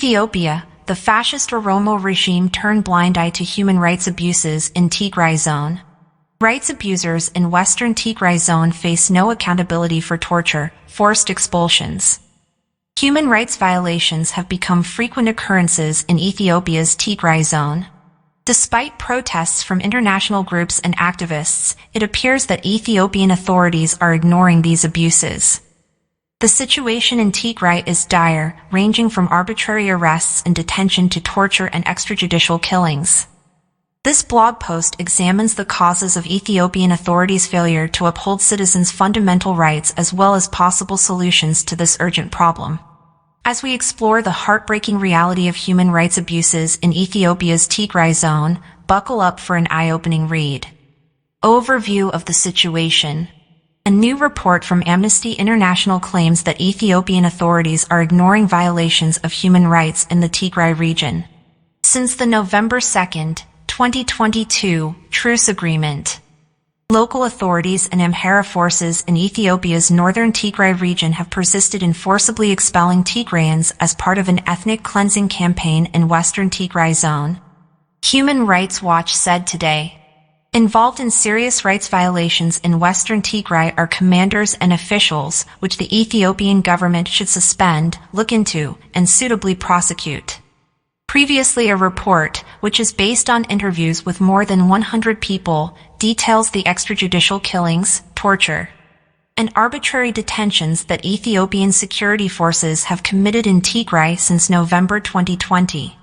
Ethiopia, the fascist Oromo regime turned blind eye to human rights abuses in Tigray zone. Rights abusers in western Tigray zone face no accountability for torture, forced expulsions. Human rights violations have become frequent occurrences in Ethiopia's Tigray zone. Despite protests from international groups and activists, it appears that Ethiopian authorities are ignoring these abuses. The situation in Tigray is dire, ranging from arbitrary arrests and detention to torture and extrajudicial killings. This blog post examines the causes of Ethiopian authorities' failure to uphold citizens' fundamental rights as well as possible solutions to this urgent problem. As we explore the heartbreaking reality of human rights abuses in Ethiopia's Tigray zone, buckle up for an eye-opening read. Overview of the situation. A new report from Amnesty International claims that Ethiopian authorities are ignoring violations of human rights in the Tigray region. Since the November 2, 2022, Truce agreement, local authorities and Amhara forces in Ethiopia's northern Tigray region have persisted in forcibly expelling Tigrayans as part of an ethnic cleansing campaign in western Tigray zone. Human Rights Watch said today, involved in serious rights violations in western Tigray are commanders and officials, which the Ethiopian government should suspend, look into, and suitably prosecute. Previously, a report, which is based on interviews with more than 100 people, details the extrajudicial killings, torture, and arbitrary detentions that Ethiopian security forces have committed in Tigray since November 2020.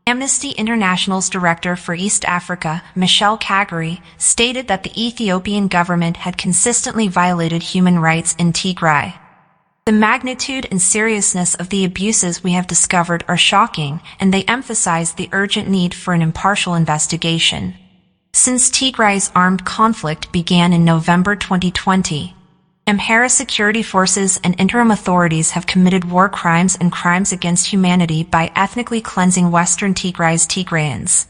Amnesty International's director for East Africa, Michelle Kagari, stated that the Ethiopian government had consistently violated human rights in Tigray. The magnitude and seriousness of the abuses we have discovered are shocking, and they emphasize the urgent need for an impartial investigation. Since Tigray's armed conflict began in November 2020, Amhara security forces and interim authorities have committed war crimes and crimes against humanity by ethnically cleansing western Tigray's Tigrayans.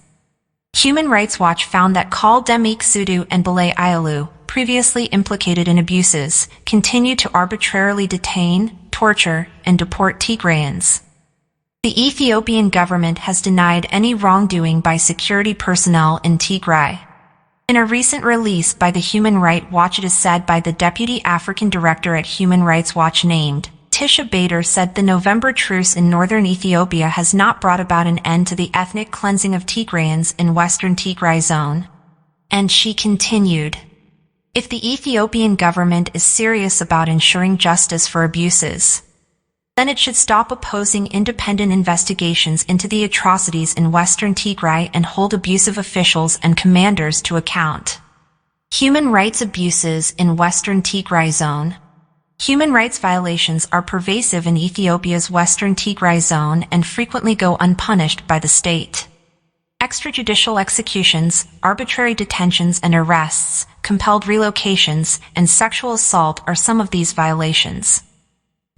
Human Rights Watch found that Kal Demik Sudu and Balay Ayalu, previously implicated in abuses, continue to arbitrarily detain, torture, and deport Tigrayans. The Ethiopian government has denied any wrongdoing by security personnel in Tigray. In a recent release by the Human Rights Watch, it is said by the Deputy African Director at Human Rights Watch named Tisha Bader said the November truce in northern Ethiopia has not brought about an end to the ethnic cleansing of Tigrayans in western Tigray zone. And she continued, if the Ethiopian government is serious about ensuring justice for abuses, then it should stop opposing independent investigations into the atrocities in western Tigray and hold abusive officials and commanders to account. Human rights abuses in western Tigray zone. Human rights violations are pervasive in Ethiopia's western Tigray zone and frequently go unpunished by the state. Extrajudicial executions, arbitrary detentions and arrests, compelled relocations, and sexual assault are some of these violations.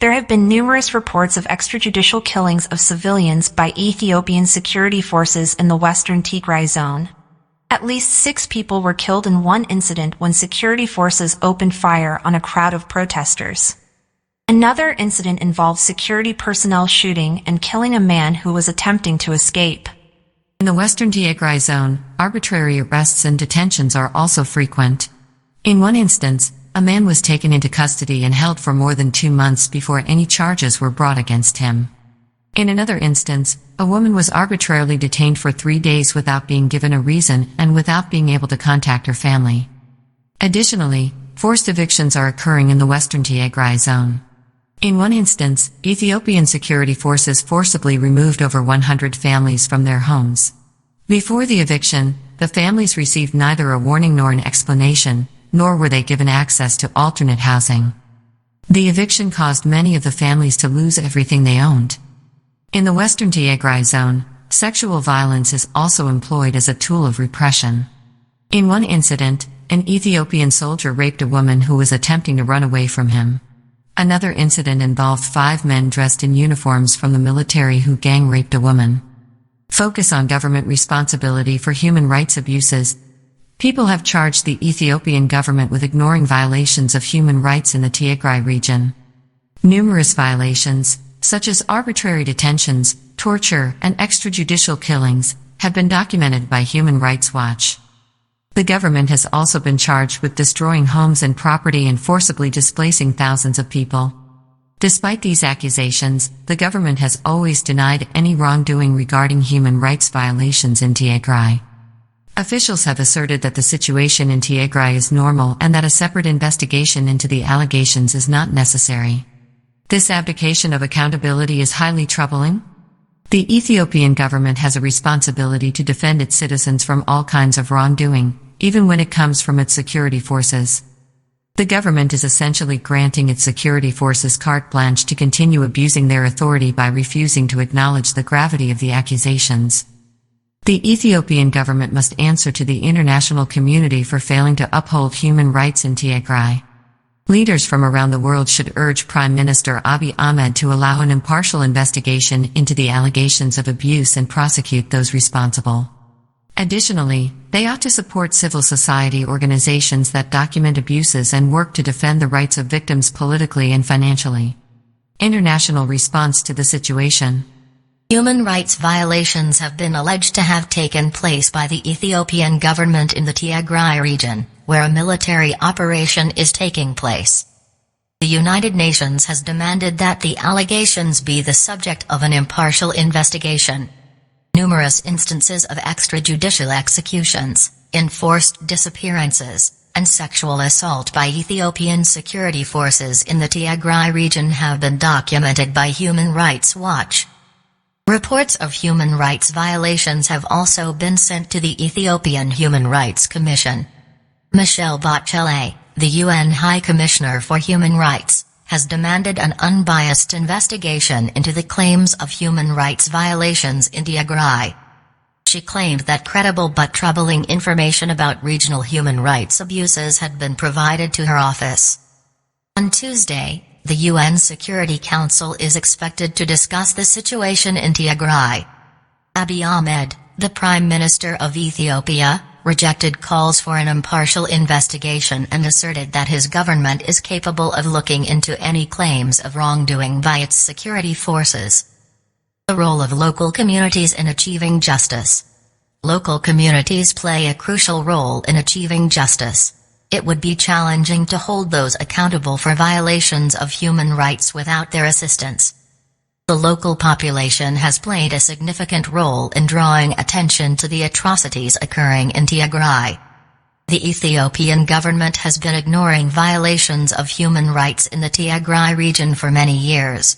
There have been numerous reports of extrajudicial killings of civilians by Ethiopian security forces in the western Tigray zone. At least 6 people were killed in one incident when security forces opened fire on a crowd of protesters. Another incident involved security personnel shooting and killing a man who was attempting to escape. In the western Tigray zone, arbitrary arrests and detentions are also frequent. In one instance, a man was taken into custody and held for more than 2 months before any charges were brought against him. In another instance, a woman was arbitrarily detained for 3 days without being given a reason and without being able to contact her family. Additionally, forced evictions are occurring in the western Tigray zone. In one instance, Ethiopian security forces forcibly removed over 100 families from their homes. Before the eviction, the families received neither a warning nor an explanation, nor were they given access to alternate housing. The eviction caused many of the families to lose everything they owned. In the western Tigray zone, sexual violence is also employed as a tool of repression. In one incident, an Ethiopian soldier raped a woman who was attempting to run away from him. Another incident involved 5 men dressed in uniforms from the military who gang raped a woman. Focus on government responsibility for human rights abuses. People have charged the Ethiopian government with ignoring violations of human rights in the Tigray region. Numerous violations, such as arbitrary detentions, torture, and extrajudicial killings have been documented by Human Rights Watch. The government has also been charged with destroying homes and property and forcibly displacing thousands of people. Despite these accusations, the government has always denied any wrongdoing regarding human rights violations in Tigray. Officials have asserted that the situation in Tigray is normal and that a separate investigation into the allegations is not necessary. This abdication of accountability is highly troubling. The Ethiopian government has a responsibility to defend its citizens from all kinds of wrongdoing, even when it comes from its security forces. The government is essentially granting its security forces carte blanche to continue abusing their authority by refusing to acknowledge the gravity of the accusations. The Ethiopian government must answer to the international community for failing to uphold human rights in Tigray. Leaders from around the world should urge Prime Minister Abiy Ahmed to allow an impartial investigation into the allegations of abuse and prosecute those responsible. Additionally, they ought to support civil society organizations that document abuses and work to defend the rights of victims politically and financially. International response to the situation. Human rights violations have been alleged to have taken place by the Ethiopian government in the Tigray region, where a military operation is taking place. The United Nations has demanded that the allegations be the subject of an impartial investigation. Numerous instances of extrajudicial executions, enforced disappearances, and sexual assault by Ethiopian security forces in the Tigray region have been documented by Human Rights Watch. Reports of human rights violations have also been sent to the Ethiopian Human Rights Commission. Michelle Bachelet, the UN High Commissioner for Human Rights, has demanded an unbiased investigation into the claims of human rights violations in Tigray. She claimed that credible but troubling information about regional human rights abuses had been provided to her office. On Tuesday, the UN Security Council is expected to discuss the situation in Tigray. Abiy Ahmed, the Prime Minister of Ethiopia, rejected calls for an impartial investigation and asserted that his government is capable of looking into any claims of wrongdoing by its security forces. The role of local communities in achieving justice. Local communities play a crucial role in achieving justice. It would be challenging to hold those accountable for violations of human rights without their assistance. The local population has played a significant role in drawing attention to the atrocities occurring in Tigray. The Ethiopian government has been ignoring violations of human rights in the Tigray region for many years.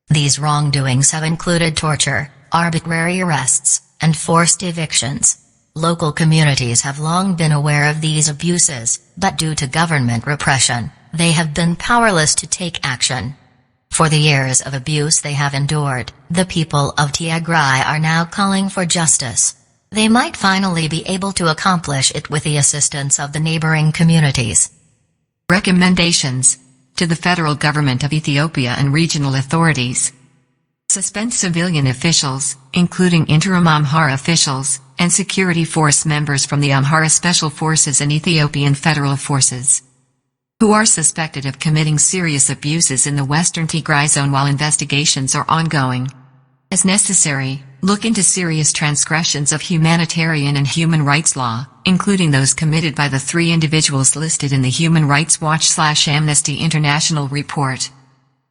These wrongdoings have included torture, arbitrary arrests, and forced evictions. Local communities have long been aware of these abuses, but due to government repression, they have been powerless to take action. For the years of abuse they have endured, the people of Tigray are now calling for justice. They might finally be able to accomplish it with the assistance of the neighboring communities. Recommendations to the federal government of Ethiopia and regional authorities. Suspend civilian officials, including interim Amhara officials, and security force members from the Amhara Special Forces and Ethiopian Federal Forces, who are suspected of committing serious abuses in the western Tigray zone while investigations are ongoing. As necessary, look into serious transgressions of humanitarian and human rights law, including those committed by the 3 individuals listed in the Human Rights Watch/Amnesty International report.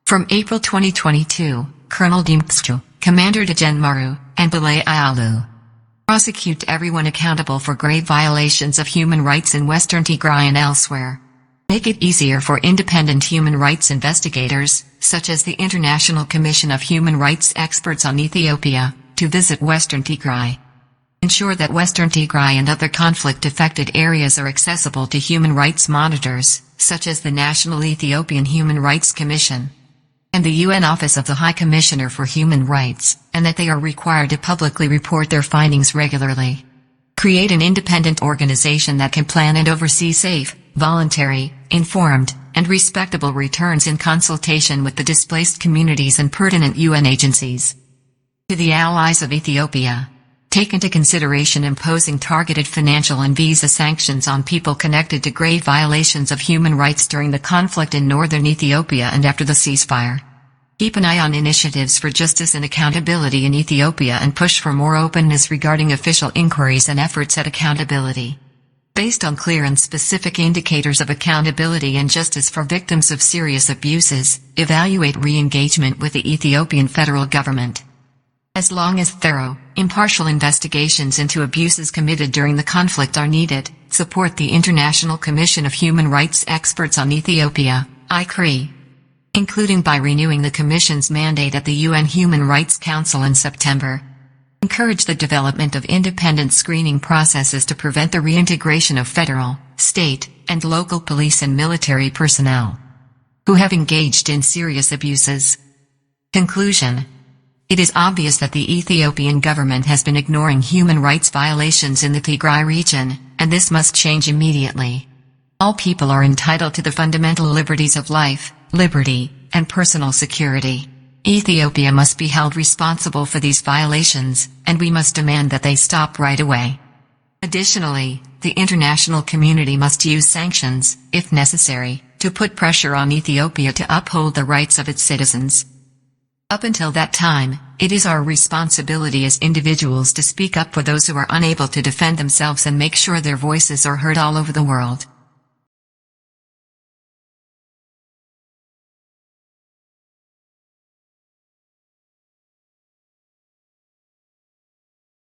From April 2022, Colonel Dimtschu, Commander Dejen Maru, and Belay Ayalu. Prosecute everyone accountable for grave violations of human rights in western Tigray and elsewhere. Make it easier for independent human rights investigators, such as the International Commission of Human Rights Experts on Ethiopia, to visit Western Tigray. Ensure that Western Tigray and other conflict-affected areas are accessible to human rights monitors, such as the National Ethiopian Human Rights Commission and the UN Office of the High Commissioner for Human Rights, and that they are required to publicly report their findings regularly. Create an independent organization that can plan and oversee safe, voluntary, informed, and respectable returns in consultation with the displaced communities and pertinent UN agencies. To the allies of Ethiopia, take into consideration imposing targeted financial and visa sanctions on people connected to grave violations of human rights during the conflict in northern Ethiopia and after the ceasefire. Keep an eye on initiatives for justice and accountability in Ethiopia and push for more openness regarding official inquiries and efforts at accountability. Based on clear and specific indicators of accountability and justice for victims of serious abuses, evaluate re-engagement with the Ethiopian federal government. As long as thorough, impartial investigations into abuses committed during the conflict are needed, support the International Commission of Human Rights Experts on Ethiopia, ICRE, including by renewing the Commission's mandate at the UN Human Rights Council in September. Encourage the development of independent screening processes to prevent the reintegration of federal, state, and local police and military personnel who have engaged in serious abuses. Conclusion. It is obvious that the Ethiopian government has been ignoring human rights violations in the Tigray region, and this must change immediately. All people are entitled to the fundamental liberties of life, liberty, and personal security. Ethiopia must be held responsible for these violations, and we must demand that they stop right away. Additionally, the international community must use sanctions, if necessary, to put pressure on Ethiopia to uphold the rights of its citizens. Up until that time, it is our responsibility as individuals to speak up for those who are unable to defend themselves and make sure their voices are heard all over the world.